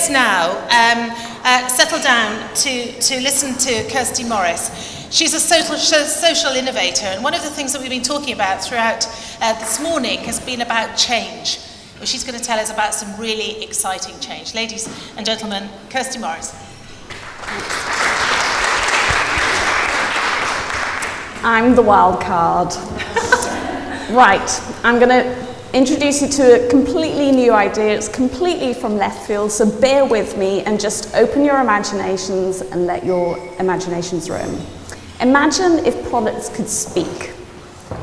let's now settle down to listen to Kirsty Morris. She's a social innovator, and one of the things that we've been talking about throughout this morning has been about change. Well, she's going to tell us about some really exciting change. Ladies and gentlemen, Kirsty Morris. I'm the wild card. Right, I'm going to introduce you to a completely new idea. It's completely from left field, so bear with me and just open your imaginations and let your imaginations roam. Imagine if products could speak.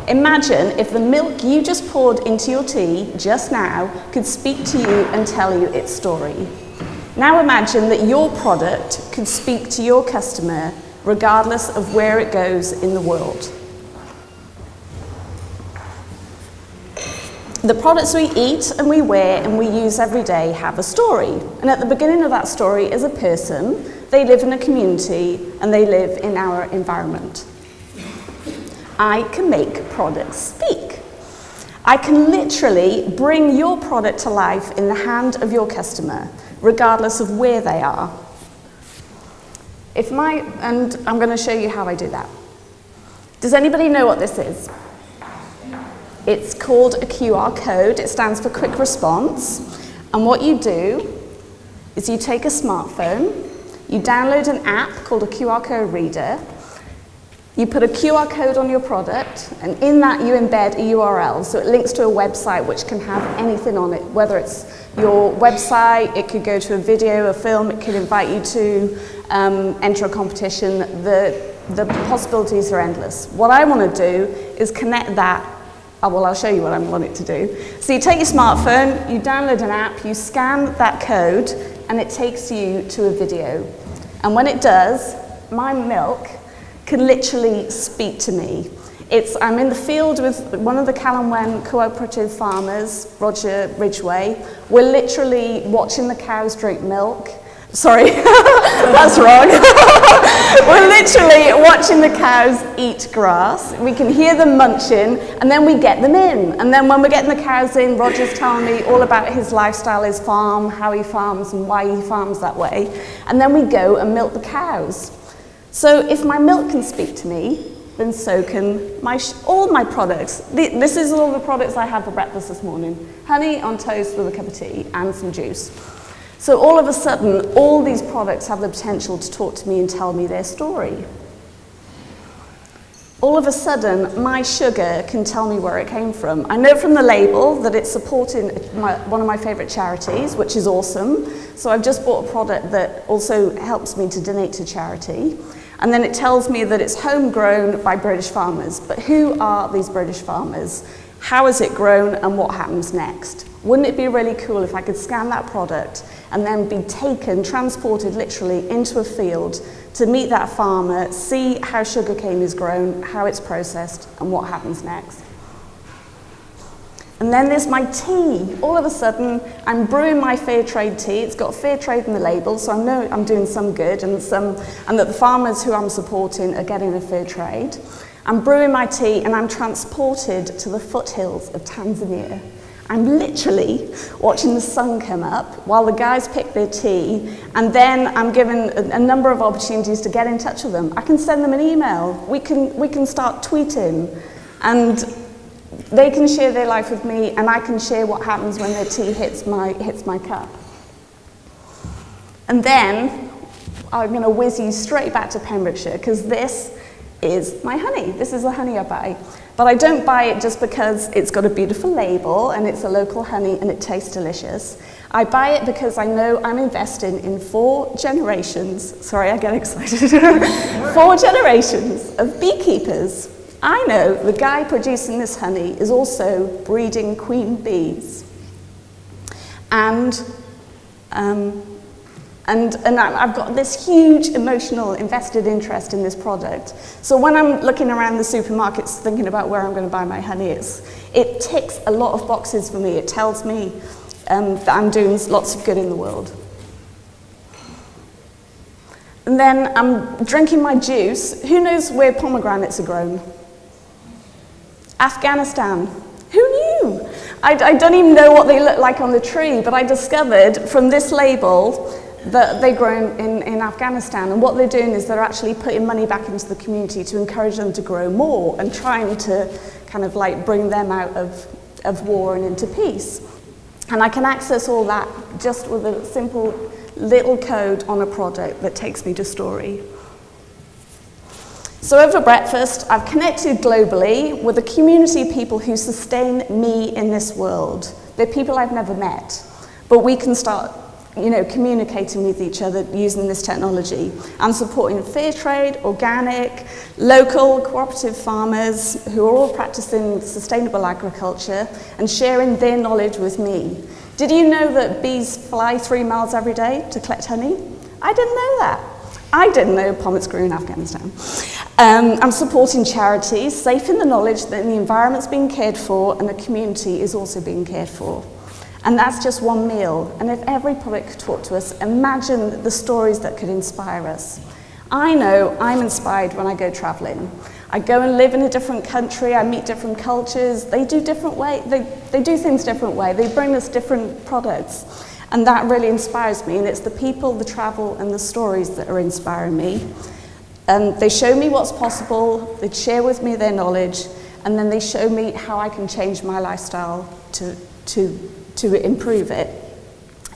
Imagine if the milk you just poured into your tea just now could speak to you and tell you its story. Now imagine that your product could speak to your customer regardless of where it goes in the world. The products we eat and we wear and we use every day have a story. And at the beginning of that story is a person. They live in a community and they live in our environment. I can make products speak. I can literally bring your product to life in the hand of your customer, regardless of where they are. And I'm going to show you how I do that. Does anybody know what this is? It's called a QR code. It stands for quick response. And what you do is you take a smartphone, you download an app called a QR code reader, you put a QR code on your product, and in that you embed a URL, so it links to a website which can have anything on it, whether it's your website, it could go to a video, a film, it could invite you to enter a competition. The possibilities are endless. What I want to do is connect that. Well, I'll show you what I want it to do. So you take your smartphone, you download an app, you scan that code, and it takes you to a video. And when it does, my milk can literally speak to me. I'm in the field with one of the Callanwen cooperative farmers, Roger Ridgway. We're literally watching the cows drink milk. Sorry, that's wrong. We're literally watching the cows eat grass. We can hear them munching, and then we get them in. And then when we're getting the cows in, Roger's telling me all about his lifestyle, his farm, how he farms and why he farms that way. And then we go and milk the cows. So if my milk can speak to me, then so can all my products. This is all the products I had for breakfast this morning. Honey on toast with a cup of tea and some juice. So all of a sudden, all these products have the potential to talk to me and tell me their story. All of a sudden, my sugar can tell me where it came from. I know from the label that it's supporting one of my favourite charities, which is awesome. So I've just bought a product that also helps me to donate to charity. And then it tells me that it's homegrown by British farmers. But who are these British farmers? How is it grown and what happens next? Wouldn't it be really cool if I could scan that product and then be transported literally into a field to meet that farmer, see how sugarcane is grown, how it's processed, and what happens next? And then there's my tea. All of a sudden, I'm brewing my fair trade tea. It's got fair trade in the label, so I know I'm doing some good, and that the farmers who I'm supporting are getting a fair trade. I'm brewing my tea, and I'm transported to the foothills of Tanzania. I'm literally watching the sun come up while the guys pick their tea, and then I'm given a number of opportunities to get in touch with them. I can send them an email. We can start tweeting, and they can share their life with me, and I can share what happens when their tea hits my cup. And then I'm going to whiz you straight back to Pembrokeshire, because this is my honey. This is the honey I buy. But I don't buy it just because it's got a beautiful label and it's a local honey and it tastes delicious. I buy it because I know I'm investing in 4 generations, sorry, I get excited, 4 generations of beekeepers. I know the guy producing this honey is also breeding queen bees. And I've got this huge emotional invested interest in this product. So when I'm looking around the supermarkets thinking about where I'm going to buy my honey, it ticks a lot of boxes for me. It tells me that I'm doing lots of good in the world. And then I'm drinking my juice. Who knows where pomegranates are grown? Afghanistan. Who knew? I don't even know what they look like on the tree, but I discovered from this label that they grow in Afghanistan, and what they're doing is they're actually putting money back into the community to encourage them to grow more and trying to kind of like bring them out of war and into peace. And I can access all that just with a simple little code on a product that takes me to story. So over breakfast, I've connected globally with a community of people who sustain me in this world. They're people I've never met, but we can start communicating with each other using this technology. I'm supporting fair trade, organic, local, cooperative farmers who are all practicing sustainable agriculture and sharing their knowledge with me. Did you know that bees fly 3 miles every day to collect honey? I didn't know that. I didn't know pomets grew in Afghanistan. I'm supporting charities, safe in the knowledge that the environment's being cared for and the community is also being cared for. And that's just one meal. And if every product could talk to us, imagine the stories that could inspire us. I know I'm inspired when I go traveling. I go and live in a different country, I meet different cultures, they do different way, they do things different way, they bring us different products. And that really inspires me, and it's the people, the travel, and the stories that are inspiring me. And they show me what's possible, they share with me their knowledge, and then they show me how I can change my lifestyle to improve it.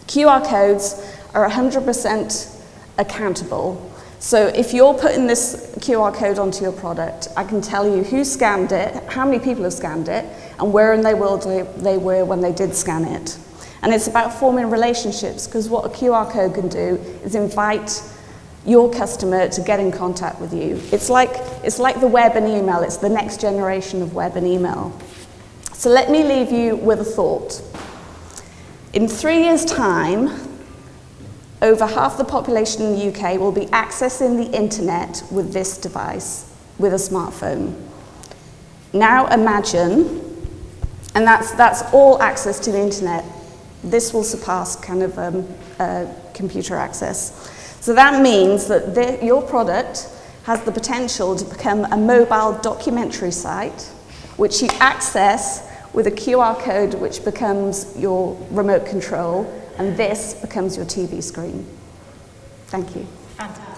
QR codes are 100% accountable. So if you're putting this QR code onto your product, I can tell you who scanned it, how many people have scanned it, and where in the world they were when they did scan it. And it's about forming relationships, because what a QR code can do is invite your customer to get in contact with you. It's like the web and email, it's the next generation of web and email. So let me leave you with a thought. In 3 years' time, over half the population in the UK will be accessing the internet with this device, with a smartphone. Now imagine, and that's all access to the internet. This will surpass kind of computer access. So that means that your product has the potential to become a mobile documentary site, which you access with a QR code, which becomes your remote control, and this becomes your TV screen. Thank you. Fantastic.